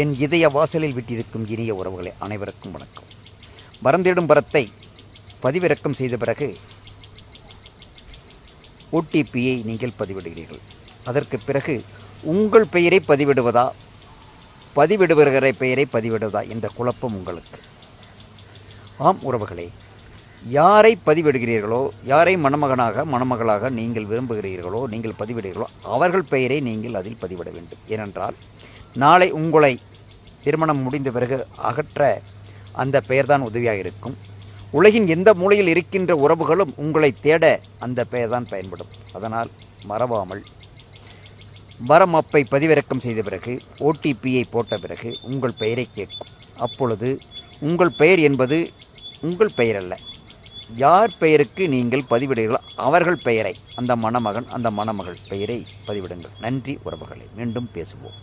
என் இதய வாசலில் விட்டிருக்கும் இனிய உறவுகளை அனைவருக்கும் வணக்கம். மறந்திடும் பரத்தை பதிவிறக்கம் செய்த பிறகு ஓடிபியை நீங்கள் பதிவிடுகிறீர்கள். அதற்கு பிறகு உங்கள் பெயரை பதிவிடுவதா, பதிவிடுகிற பெயரை பதிவிடுவதா என்ற குழப்பம் உங்களுக்கு. ஆம் உறவுகளே, யாரை பதிவிடுகிறீர்களோ, யாரை மணமகளாக நீங்கள் விரும்புகிறீர்களோ, நீங்கள் பதிவிடுகிறீர்களோ அவர்கள் பெயரை நீங்கள் அதில் பதிவிட வேண்டும். ஏனென்றால் நாளை உங்களை திருமணம் முடிந்த பிறகு அகற்ற அந்த பெயர்தான் உதவியாக இருக்கும். உலகின் எந்த மூலையில் இருக்கின்ற உறவுகளும் உங்களை தேட அந்த பெயர்தான் பயன்படும். அதனால் மறவாமல் வரமப்பை பதிவிறக்கம் செய்த பிறகு ஓடிபியை போட்ட பிறகு உங்கள் பெயரை கேட்கும். அப்பொழுது உங்கள் பெயர் என்பது உங்கள் பெயர் அல்ல, யார் பெயருக்கு நீங்கள் பதிவிடுகிறீர்களோ அவர்கள் பெயரை, அந்த மணமகன் அந்த மணமகள் பெயரை பதிவிடுங்கள். நன்றி உறவுகளை, மீண்டும் பேசுவோம்.